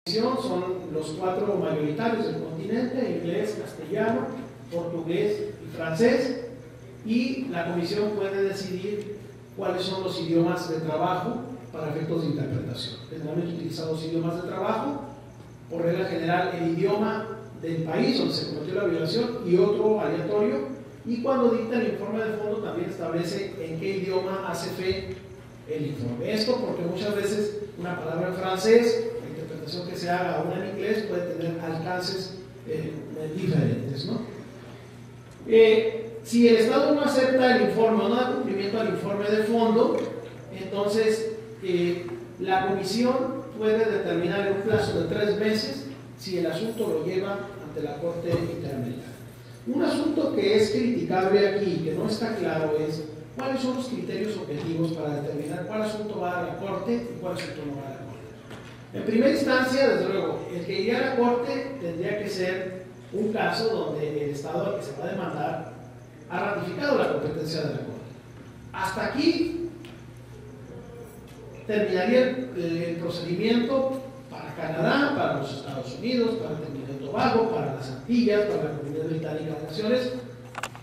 Son los 4 mayoritarios del continente: inglés, castellano, portugués y francés, y la comisión puede decidir cuáles son los idiomas de trabajo para efectos de interpretación. Generalmente utilizan los idiomas de trabajo, por regla general el idioma del país donde se cometió la violación y otro aleatorio, y cuando dicta el informe de fondo también establece en qué idioma hace fe el informe. Esto porque muchas veces una palabra en francés, la interpretación que se haga, una en inglés, puede tener alcances diferentes, ¿no? Si el Estado no acepta el informe o no da cumplimiento al informe de fondo, entonces la comisión puede determinar en un plazo de 3 meses si el asunto lo lleva ante la Corte Interamericana. Un asunto que es criticable aquí, que no está claro, es cuáles son los criterios objetivos para determinar cuál asunto va a la Corte y cuál asunto no va a la Corte. En primera instancia, desde luego, el que iría a la Corte tendría que ser un caso donde el Estado al que se va a demandar ha ratificado la competencia de la Corte. Hasta aquí terminaría el procedimiento para Canadá, para los Estados Unidos, para Trinidad y Tobago, para las Antillas, para la Comunidad Británica de Naciones,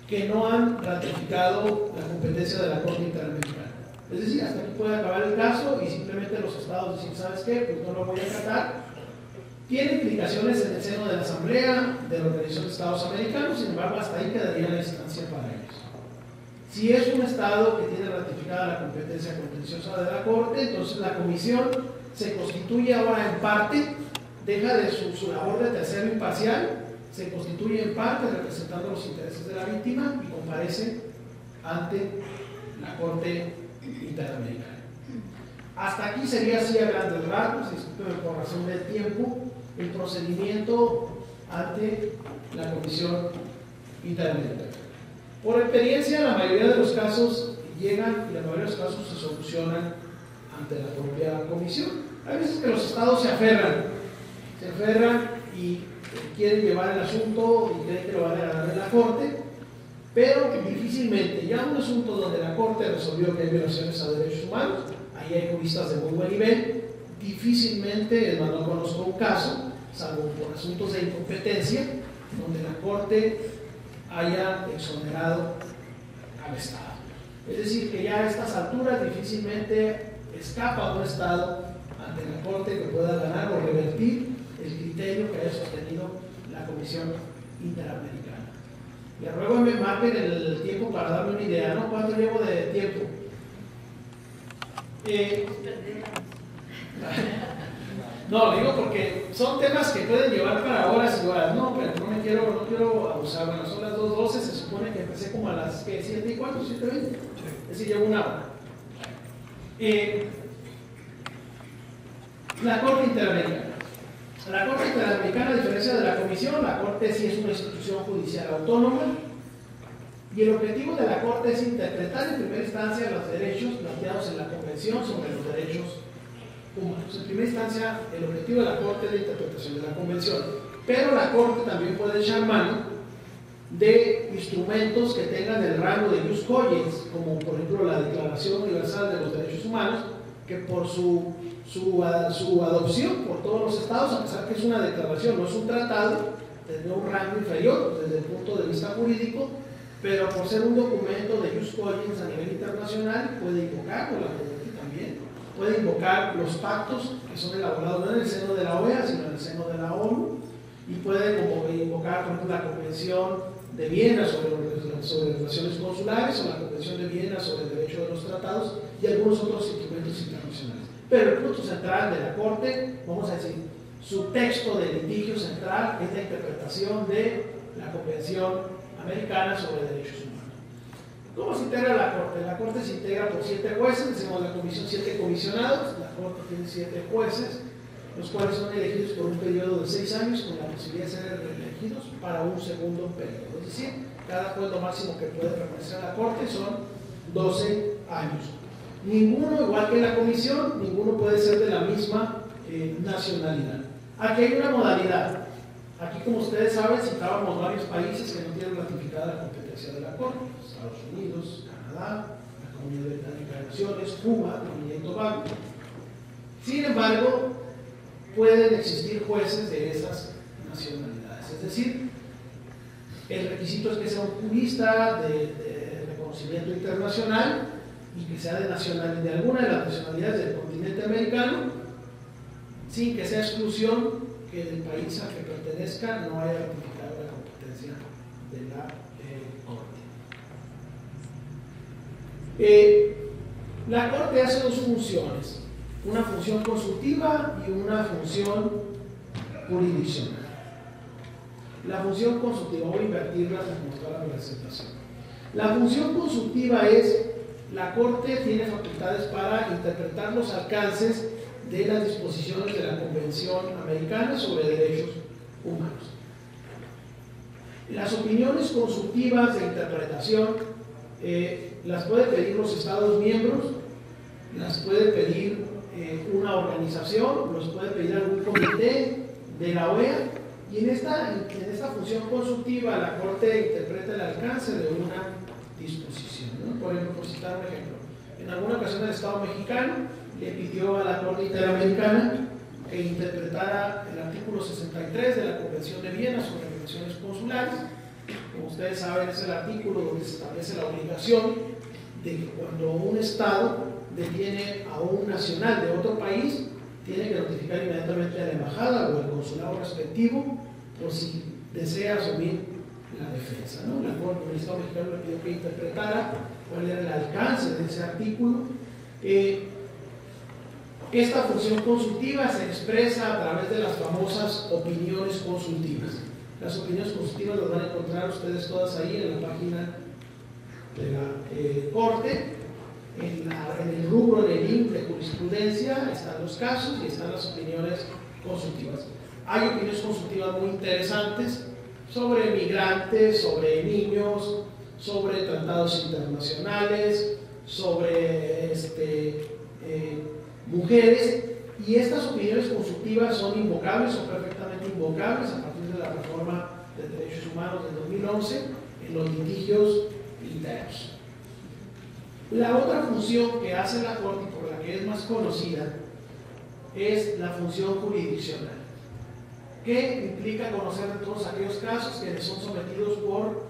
que no han ratificado la competencia de la Corte Interamericana. Es decir, hasta aquí puede acabar el caso y simplemente los estados dicen, ¿sabes qué? Pues no lo voy a tratar. Tiene implicaciones en el seno de la Asamblea de la Organización de Estados Americanos, sin embargo, hasta ahí quedaría la instancia para ellos. Si es un estado que tiene ratificada la competencia contenciosa de la Corte, entonces la comisión se constituye ahora en parte, deja de su labor de tercero imparcial, se constituye en parte representando los intereses de la víctima y comparece ante la Corte Interamericana. Hasta aquí sería así a grandes rasgos, discúlpeme por razón del tiempo, el procedimiento ante la Comisión Interamericana. Por experiencia, la mayoría de los casos llegan y la mayoría de los casos se solucionan ante la propia comisión. Hay veces que los estados se aferran y quieren llevar el asunto y creen que lo van a ganar en la Corte, pero difícilmente, ya un asunto donde la Corte resolvió que hay violaciones a derechos humanos, ahí hay juristas de muy buen nivel, difícilmente, no conozco un caso, salvo por asuntos de incompetencia, donde la Corte haya exonerado al Estado. Es decir, que ya a estas alturas difícilmente escapa un Estado ante la Corte que pueda ganar o revertir el criterio que haya sostenido la Comisión Interamericana. Le ruego que me marquen el tiempo para darme una idea, ¿no? ¿Cuánto llevo de tiempo? No, digo porque son temas que pueden llevar para horas y horas, no, pero no quiero abusar. Bueno, son las 2:12, se supone que empecé como a las 7 y cuánto, 7:20, es decir, llevo una hora. La Corte Interamericana. La Corte Interamericana, a diferencia de la Comisión, la Corte sí es una institución judicial autónoma y el objetivo de la Corte es interpretar en primera instancia los derechos planteados en la Convención sobre los Derechos Humanos. En primera instancia, el objetivo de la Corte es la interpretación de la Convención, pero la Corte también puede echar mano de instrumentos que tengan el rango de jus cogens, como por ejemplo la Declaración Universal de los Derechos Humanos, que por su adopción por todos los estados, a pesar que es una declaración, no es un tratado, tendría un rango inferior desde el punto de vista jurídico, pero por ser un documento de jus cogens a nivel internacional, puede invocar, o la Corte también, puede invocar los pactos que son elaborados no en el seno de la OEA, sino en el seno de la ONU, y puede invocar, por ejemplo, la Convención de Viena sobre relaciones consulares, o la Convención de Viena sobre el derecho de los tratados, y algunos otros instrumentos internacionales. Pero el punto central de la Corte, vamos a decir, su texto de litigio central es la interpretación de la Convención Americana sobre Derechos Humanos. ¿Cómo se integra la Corte? La Corte se integra por 7 jueces, decimos la Comisión 7 comisionados, la Corte tiene 7 jueces, los cuales son elegidos por un periodo de 6 años con la posibilidad de ser reelegidos para un segundo periodo. Es decir, cada juez lo máximo que puede permanecer a la Corte son 12 años. Ninguno, igual que la Comisión, ninguno puede ser de la misma nacionalidad. Aquí hay una modalidad. Aquí, como ustedes saben, citábamos varios países que no tienen ratificada la competencia de la Corte: Estados Unidos, Canadá, la Comunidad Británica de Naciones, Cuba, Trinidad y Tobago. Sin embargo, pueden existir jueces de esas nacionalidades. Es decir, el requisito es que sea un jurista de reconocimiento internacional y que sea de alguna de las nacionalidades del continente americano, sin que sea exclusión que del país al que pertenezca no haya ratificado la competencia de la Corte. La Corte hace dos funciones, una función consultiva y una función jurisdiccional. La función consultiva, voy a invertirla para mostrar la presentación. La función consultiva es, la Corte tiene facultades para interpretar los alcances de las disposiciones de la Convención Americana sobre Derechos Humanos. Las opiniones consultivas de interpretación las puede pedir los Estados miembros, las puede pedir una organización, los puede pedir algún comité de la OEA, y en esta función consultiva la Corte interpreta el alcance de una disposición, ¿no? Por ejemplo, por citar un ejemplo, en alguna ocasión el Estado mexicano le pidió a la Corte Interamericana que interpretara el artículo 63 de la Convención de Viena sobre relaciones consulares. Como ustedes saben, es el artículo donde se establece la obligación de que cuando un Estado detiene a un nacional de otro país, tiene que notificar inmediatamente a la embajada o al consulado respectivo por si desea asumir la defensa, ¿no? La Corte del Estado mexicano le pidió que interpretara cuál era el alcance de ese artículo. Esta función consultiva se expresa a través de las famosas opiniones consultivas. Las opiniones consultivas las van a encontrar ustedes todas ahí en la página de la Corte. En el rubro, en el link de jurisprudencia están los casos y están las opiniones consultivas. Hay opiniones consultivas muy interesantes sobre migrantes, sobre niños, sobre tratados internacionales, sobre mujeres, y estas opiniones consultivas son invocables o perfectamente invocables a partir de la reforma de derechos humanos del 2011 en los litigios internos. La otra función que hace la Corte, por la que es más conocida, es la función jurisdiccional, que implica conocer de todos aquellos casos que son sometidos por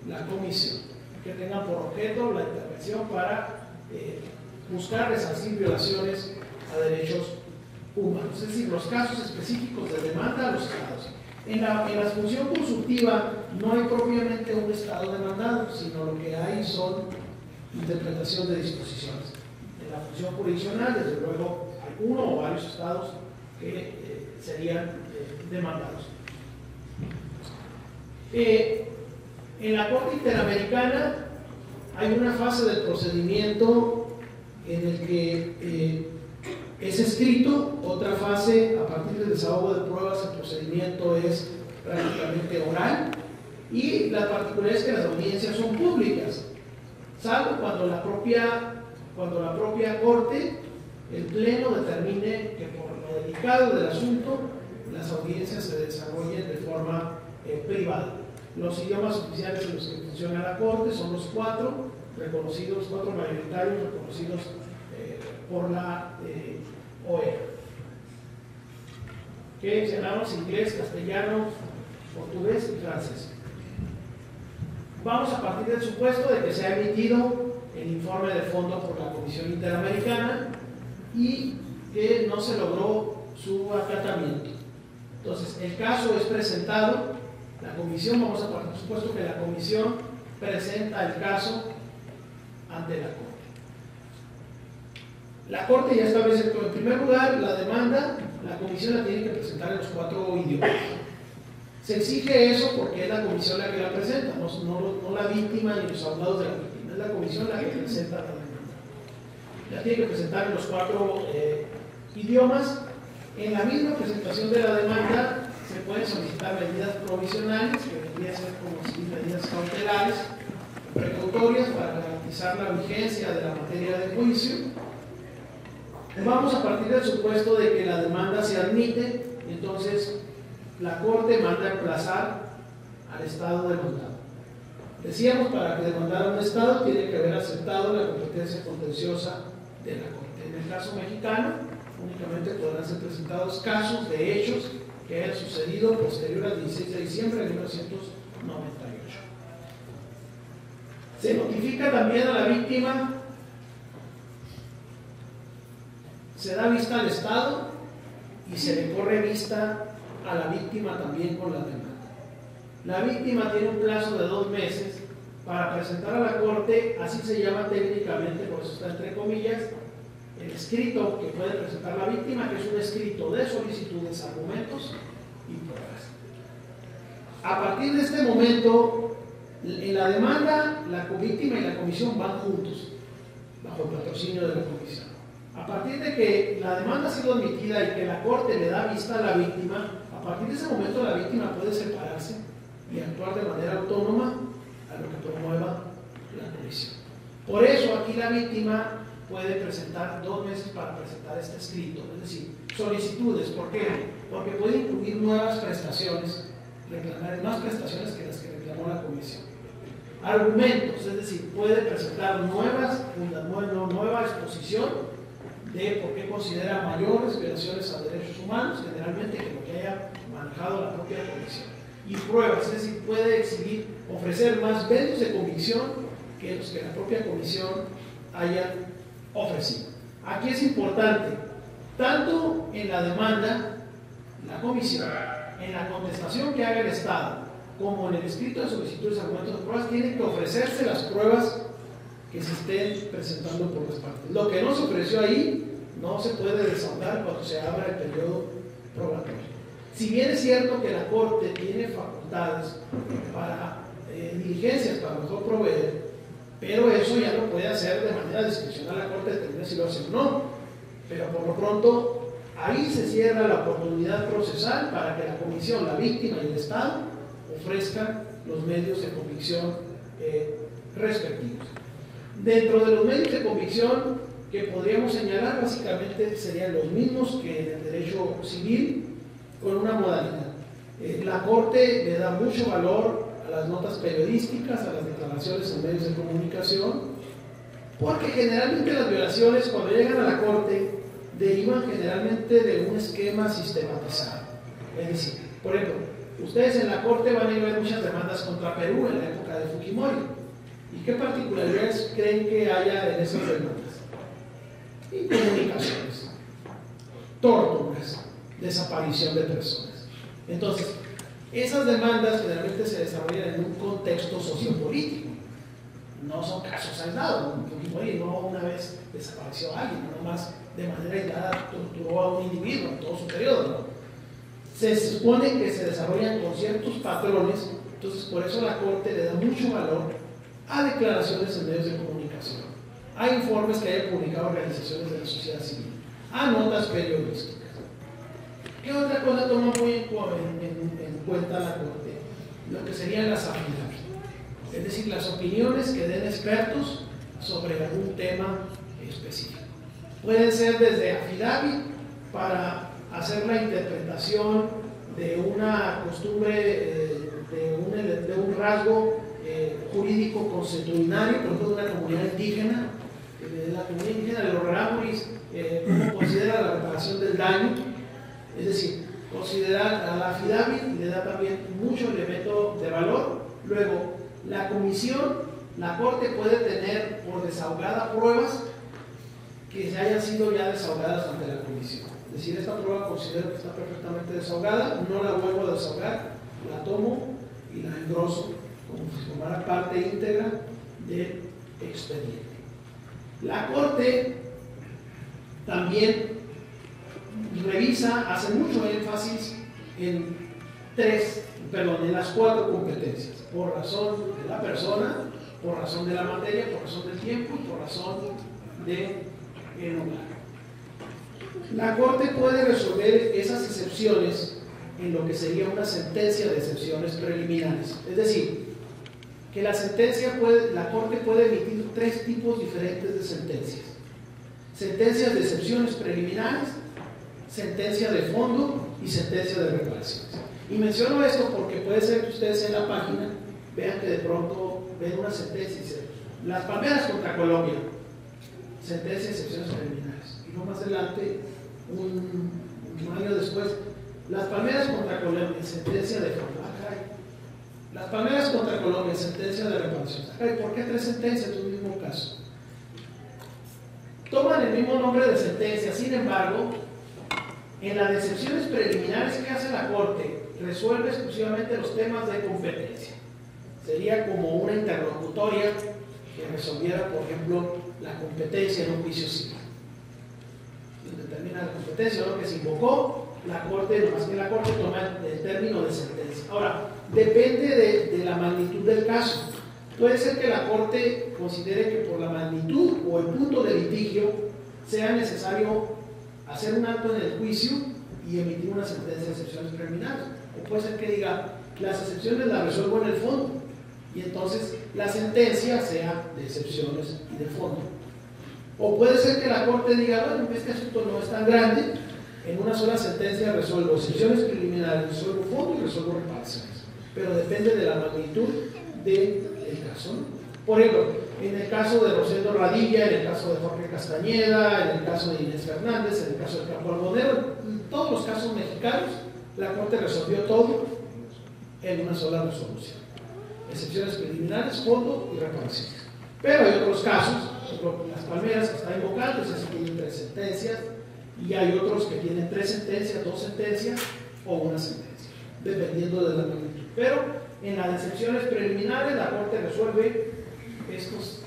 la Comisión, que tengan por objeto la intervención para buscar resarcir violaciones a derechos humanos, es decir, los casos específicos de demanda a los estados. En la función consultiva no hay propiamente un estado demandado, sino lo que hay son interpretación de disposiciones. En la función jurisdiccional, desde luego, hay uno o varios estados que serían demandados. En la Corte Interamericana hay una fase del procedimiento en el que es escrito, otra fase a partir del desahogo de pruebas. El procedimiento es prácticamente oral y la particularidad es que las audiencias son públicas, salvo cuando la propia Corte, el Pleno, determine que por lo delicado del asunto las audiencias se desarrollen de forma privada. Los idiomas oficiales en los que funciona la Corte son los cuatro reconocidos, cuatro mayoritarios reconocidos por la OEA, que se llaman inglés, castellano, portugués y francés. Vamos a partir del supuesto de que se ha emitido el informe de fondo por la Comisión Interamericana y que no se logró su acatamiento. Entonces, el caso es presentado, la Comisión, vamos a partir del supuesto que la Comisión presenta el caso ante la Corte. La Corte ya establece que, en primer lugar, la demanda, la Comisión la tiene que presentar en los 4 idiomas. Se exige eso porque es la Comisión la que la presenta, no la víctima ni los abogados de la víctima, es la Comisión la que presenta la demanda. La tiene que presentar en los 4 idiomas. En la misma presentación de la demanda se pueden solicitar medidas provisionales, que vendrían a ser como medidas cautelares, precautorias para garantizar la vigencia de la materia de juicio. Vamos a partir del supuesto de que la demanda se admite, entonces la Corte manda a emplazar al Estado demandado. Decíamos, para que demandara un Estado tiene que haber aceptado la competencia contenciosa de la Corte. En el caso mexicano, únicamente podrán ser presentados casos de hechos que hayan sucedido posterior al 16 de diciembre de 1998. Se notifica también a la víctima, se da vista al Estado y se le corre vista a la víctima también con la demanda. La víctima tiene un plazo de 2 meses para presentar a la Corte, así se llama técnicamente, por eso está entre comillas, el escrito que puede presentar la víctima, que es un escrito de solicitudes, argumentos y pruebas. A partir de este momento, en la demanda, la víctima y la comisión van juntos, bajo el patrocinio de la comisión. A partir de que la demanda ha sido admitida y que la Corte le da vista a la víctima, a partir de ese momento la víctima puede separarse y actuar de manera autónoma a lo que promueva la comisión. Por eso aquí la víctima puede presentar 2 meses para presentar este escrito, es decir, solicitudes. ¿Por qué? Porque puede incluir nuevas prestaciones, reclamar más prestaciones que las que reclamó la comisión. Argumentos, es decir, puede presentar nueva exposición de por qué considera mayores violaciones a derechos humanos, generalmente, que lo que haya manejado la propia comisión. Y pruebas, es decir, puede ofrecer más medios de convicción que los que la propia comisión haya ofrecido. Aquí es importante, tanto en la demanda, la comisión, en la contestación que haga el Estado, como en el escrito de solicitudes, argumentos de pruebas, tienen que ofrecerse las pruebas que se estén presentando por las partes. Lo que no se ofreció ahí no se puede desahogar cuando se abra el periodo probatorio. Si bien es cierto que la Corte tiene facultades para diligencias para mejor proveer, pero eso ya lo puede hacer de manera discrecional la Corte, determina si lo hace o no. Pero por lo pronto, ahí se cierra la oportunidad procesal para que la comisión, la víctima y el Estado ofrezcan los medios de convicción respectivos. Dentro de los medios de convicción que podríamos señalar, básicamente serían los mismos que en el derecho civil, con una modalidad. La Corte le da mucho valor a las notas periodísticas, a las declaraciones en medios de comunicación, porque generalmente las violaciones, cuando llegan a la Corte, derivan generalmente de un esquema sistematizado. Es decir, por ejemplo, ustedes en la Corte van a ver muchas demandas contra Perú en la época de Fujimori. ¿Y qué particularidades creen que haya en esas demandas? Incomunicaciones, torturas, desaparición de personas. Entonces, esas demandas generalmente se desarrollan en un contexto sociopolítico. No son casos aislados. Fujimori no una vez desapareció a alguien, no más de manera aislada torturó a un individuo en todo su periodo, ¿no? Se supone que se desarrollan con ciertos patrones, entonces por eso la Corte le da mucho valor a declaraciones en medios de comunicación, a informes que hayan publicado organizaciones de la sociedad civil, a notas periodísticas. ¿Qué otra cosa toma muy en cuenta la Corte? Lo que serían las affidavit, es decir, las opiniones que den expertos sobre algún tema específico. Pueden ser desde affidavit para hacer la interpretación de una costumbre, de un rasgo jurídico consuetudinario, por ejemplo, de una comunidad indígena, de la comunidad indígena de los Rarámuris, cómo considera la reparación del daño. Es decir, considerar a la affidavit le da también mucho elemento de valor. Luego, la comisión, la Corte puede tener por desahogada pruebas que se hayan sido ya desahogadas ante la comisión. Es decir, esta prueba considero que está perfectamente desahogada, no la vuelvo a desahogar, la tomo y la engroso como si formara parte íntegra del expediente. La Corte también revisa, hace mucho énfasis en las 4 competencias: por razón de la persona, por razón de la materia, por razón del tiempo y por razón del lugar. La Corte puede resolver esas excepciones en lo que sería una sentencia de excepciones preliminares. Es decir, que la Corte puede emitir 3 tipos diferentes de sentencias: sentencias de excepciones preliminares, sentencia de fondo y sentencia de reparaciones. Y menciono esto porque puede ser que ustedes en la página vean que de pronto ven una sentencia y dicen: las palmeras contra Colombia, sentencia de excepciones preliminares. Y no más adelante un año después, las Palmeras contra Colombia, sentencia de fondo. Las Palmeras contra Colombia, sentencia de reparación. ¿Por qué 3 sentencias en un mismo caso? Toman el mismo nombre de sentencia, sin embargo, en las excepciones preliminares que hace la Corte, resuelve exclusivamente los temas de competencia. Sería como una interlocutoria que resolviera, por ejemplo, la competencia en un juicio civil. Determina la competencia, lo que se invocó, la Corte, no más que la Corte toma el término de sentencia. Ahora, depende de la magnitud del caso. Puede ser que la Corte considere que por la magnitud o el punto de litigio sea necesario hacer un acto en el juicio y emitir una sentencia de excepciones preliminares. O puede ser que diga, las excepciones las resuelvo en el fondo, y entonces la sentencia sea de excepciones y de fondo. O puede ser que la Corte diga, bueno, este asunto no es tan grande, en una sola sentencia resuelvo excepciones preliminares, resuelvo fondo y resuelvo reparaciones. Pero depende de la magnitud del caso, ¿no? Por ejemplo, en el caso de Rosendo Radilla, en el caso de Jorge Castañeda, en el caso de Inés Fernández, en el caso de Campo Algodero, en todos los casos mexicanos, la Corte resolvió todo en una sola resolución. Excepciones preliminares, fondo y reparaciones. Pero hay otros casos, por ejemplo, las Palmeras que están invocando, esas tienen 3 sentencias, y hay otros que tienen 3 sentencias, 2 sentencias o una sentencia, dependiendo de la magnitud. Pero en las excepciones preliminares la Corte resuelve estos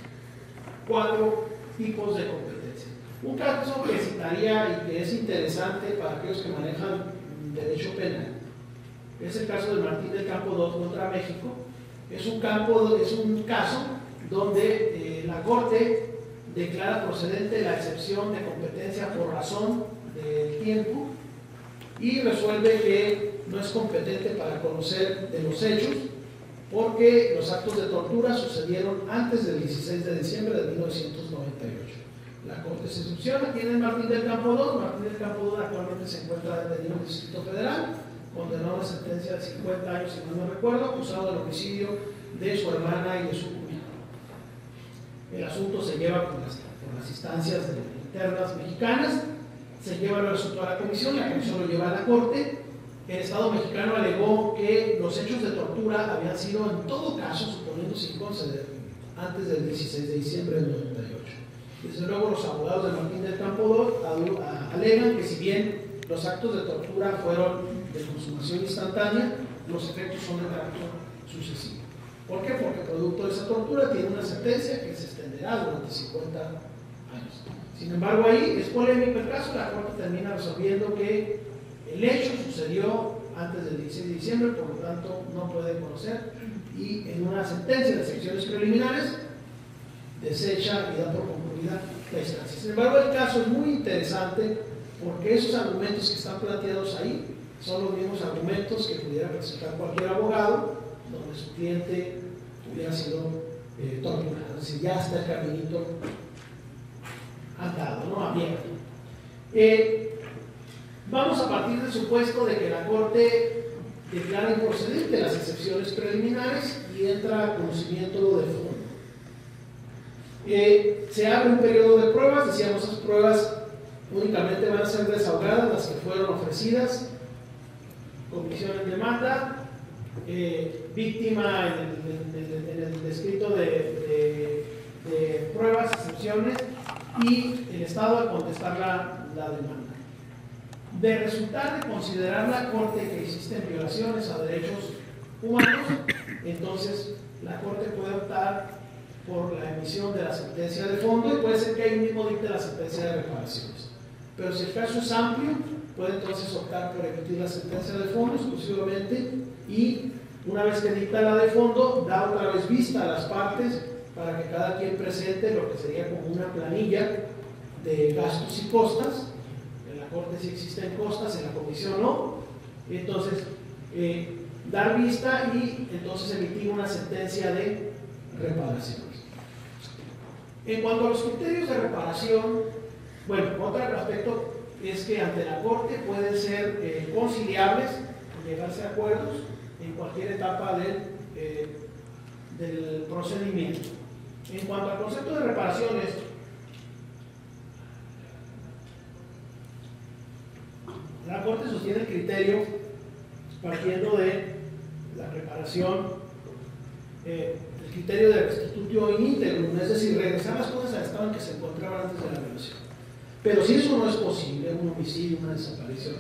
4 tipos de competencia. Un caso que citaría y que es interesante para aquellos que manejan derecho penal es el caso de Martín del Campo II contra México. Es un caso donde la Corte declara procedente la excepción de competencia por razón del tiempo y resuelve que no es competente para conocer de los hechos porque los actos de tortura sucedieron antes del 16 de diciembre de 1998. La Corte se excepciona. Tiene Martín del Campo II. Martín del Campo II actualmente se encuentra detenido en el Distrito Federal, condenado a una sentencia de 50 años, si mal no recuerdo, acusado del homicidio de su hermana y de su cuñado. El asunto se lleva por las instancias internas mexicanas, se lleva el asunto a la comisión lo lleva a la Corte. El Estado mexicano alegó que los hechos de tortura habían sido en todo caso, suponiendo sin conceder, antes del 16 de diciembre del 98. Desde luego los abogados de Martín del Campo alegan que si bien los actos de tortura fueron de consumación instantánea, los efectos son de carácter sucesivo. ¿Por qué? Porque producto de esa tortura tiene una sentencia que se extenderá durante 50 años. Sin embargo, ahí es polémico el caso. La Corte termina resolviendo que el hecho sucedió antes del 16 de diciembre, por lo tanto no puede conocer, y en una sentencia de excepciones preliminares desecha y da por concluida la instancia. Sin embargo, el caso es muy interesante porque esos argumentos que están planteados ahí son los mismos argumentos que pudiera presentar cualquier abogado donde su cliente hubiera sido torturado. Es decir, ya está el caminito andado, ¿no? Abierto. Vamos a partir del supuesto de que la Corte declara improcedente las excepciones preliminares y entra a conocimiento de fondo. Se abre un periodo de pruebas. Decíamos, esas pruebas únicamente van a ser desahogadas las que fueron ofrecidas, comisión en demanda, víctima en el descrito de pruebas, excepciones, y el Estado al contestar la demanda. De resultar de considerar la Corte que existen violaciones a derechos humanos, entonces la Corte puede optar por la emisión de la sentencia de fondo y puede ser que ahí mismo dicte la sentencia de reparaciones. Pero si el caso es amplio, puede entonces optar por emitir la sentencia de fondo exclusivamente y una vez que dicta la de fondo, da otra vez vista a las partes para que cada quien presente lo que sería como una planilla de gastos y costas. En la Corte sí existen costas, en la comisión no. Entonces, dar vista y entonces emitir una sentencia de reparaciones. En cuanto a los criterios de reparación, bueno, otro aspecto es que ante la Corte pueden ser conciliables, llegarse a acuerdos en cualquier etapa del procedimiento. En cuanto al concepto de reparaciones, La Corte sostiene el criterio partiendo de la reparación, el criterio de restitutio in integrum, es decir, regresar las cosas al estado en que se encontraban antes de la violación. Pero si eso no es posible, un homicidio, una desaparición,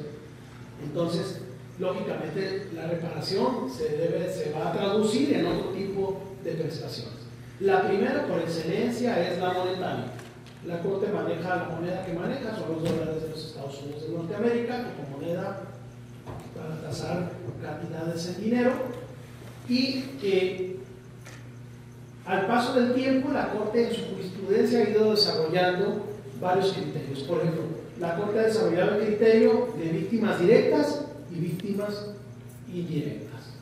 entonces, lógicamente, la reparación se va a traducir en otro tipo de prestaciones. La primera, por excelencia, es la monetaria. La Corte maneja la moneda que maneja, son los dólares de los Estados Unidos de Norteamérica, como moneda para tasar cantidades en dinero, y al paso del tiempo la Corte en su jurisprudencia ha ido desarrollando varios criterios. Por ejemplo, la Corte ha desarrollado el criterio de víctimas directas y víctimas indirectas.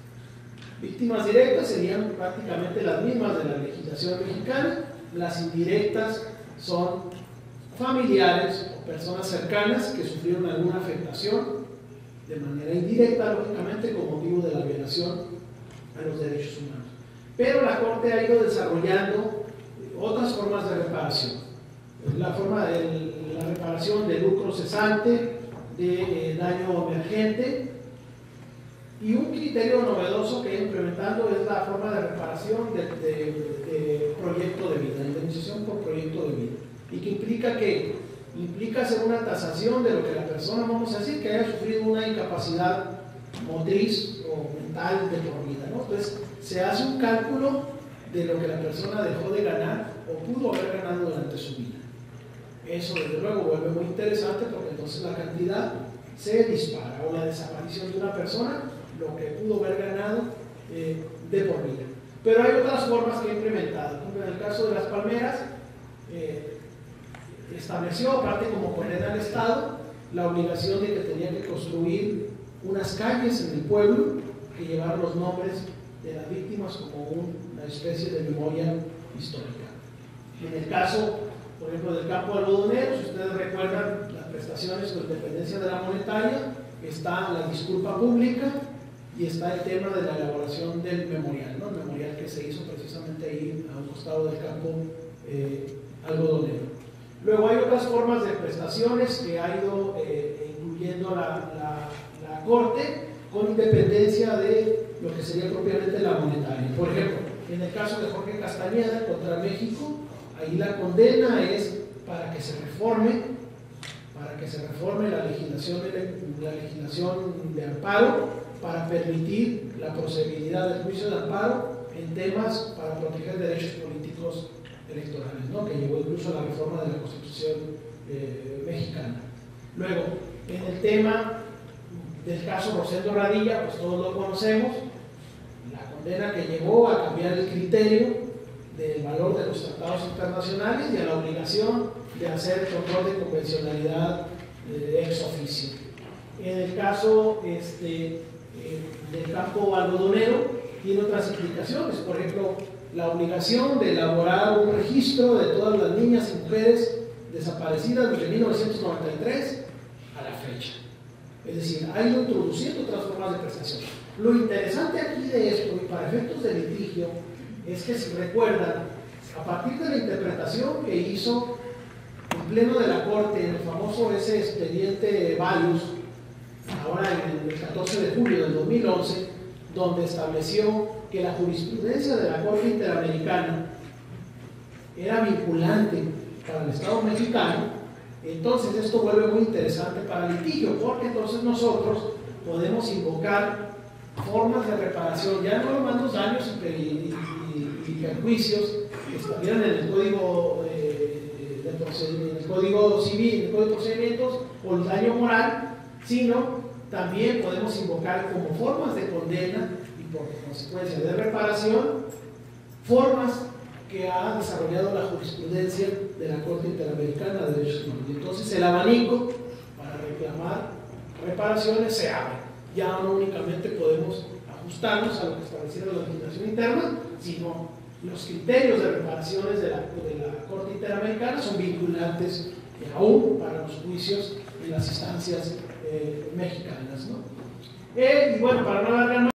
Víctimas directas serían prácticamente las mismas de la legislación mexicana, las indirectas son familiares o personas cercanas que sufrieron alguna afectación de manera indirecta, lógicamente, con motivo de la violación a los derechos humanos. Pero la Corte ha ido desarrollando otras formas de reparación. La forma de la reparación de lucro cesante, de daño emergente, y un criterio novedoso que implementando es la forma de reparación de proyecto de vida, indemnización por proyecto de vida, y que implica hacer una tasación de lo que la persona, vamos a decir, que haya sufrido una incapacidad motriz o mental de por vida, ¿no? Entonces se hace un cálculo de lo que la persona dejó de ganar o pudo haber ganado durante su vida. Eso desde luego vuelve muy interesante porque entonces la cantidad se dispara, o la desaparición de una persona, lo que pudo haber ganado de por vida. Pero hay otras formas que ha implementado. En el caso de las palmeras, estableció, aparte como condena al Estado, la obligación de que tenía que construir unas calles en el pueblo que llevaran los nombres de las víctimas como una especie de memoria histórica. En el caso, por ejemplo, del campo algodonero, si ustedes recuerdan las prestaciones con dependencia de la monetaria, está la disculpa pública y está el tema de la elaboración del memorial, ¿no? El memorial que se hizo precisamente ahí a un costado del campo algodonero. Luego hay otras formas de prestaciones que ha ido incluyendo la Corte con independencia de lo que sería propiamente la monetaria. Por ejemplo, en el caso de Jorge Castañeda contra México, ahí la condena es para que se reforme la legislación de amparo para permitir la procedibilidad del juicio de amparo en temas para proteger derechos políticos electorales, ¿no? Que llevó incluso a la reforma de la Constitución mexicana. Luego, en el tema del caso Rosendo Radilla, pues todos lo conocemos, la condena que llevó a cambiar el criterio del valor de los tratados internacionales y a la obligación de hacer control de convencionalidad ex oficio. En el caso del campo algodonero tiene otras implicaciones, por ejemplo, la obligación de elaborar un registro de todas las niñas y mujeres desaparecidas desde 1993 a la fecha. Es decir, ha ido introduciendo otras formas de prestación. Lo interesante aquí de esto, y para efectos de litigio, es que si recuerdan, a partir de la interpretación que hizo el Pleno de la Corte en el famoso ese expediente Valus, ahora en el 14 de julio del 2011, donde estableció que la jurisprudencia de la Corte Interamericana era vinculante para el Estado mexicano, entonces esto vuelve muy interesante para el litigio, porque entonces nosotros podemos invocar formas de reparación, ya no los daños y perjuicios que establecen en el Código en el Código Civil, en el Código de Procedimientos, o el daño moral, sino también podemos invocar como formas de condena y por consecuencia de reparación, formas que ha desarrollado la jurisprudencia de la Corte Interamericana de Derechos Humanos. Y entonces el abanico para reclamar reparaciones se abre. Ya no únicamente podemos ajustarnos a lo que estableciera la legislación interna, sino los criterios de reparaciones de la Corte Interamericana son vinculantes aún para los juicios en las instancias mexicanas, ¿no? Y bueno, para no alargar más,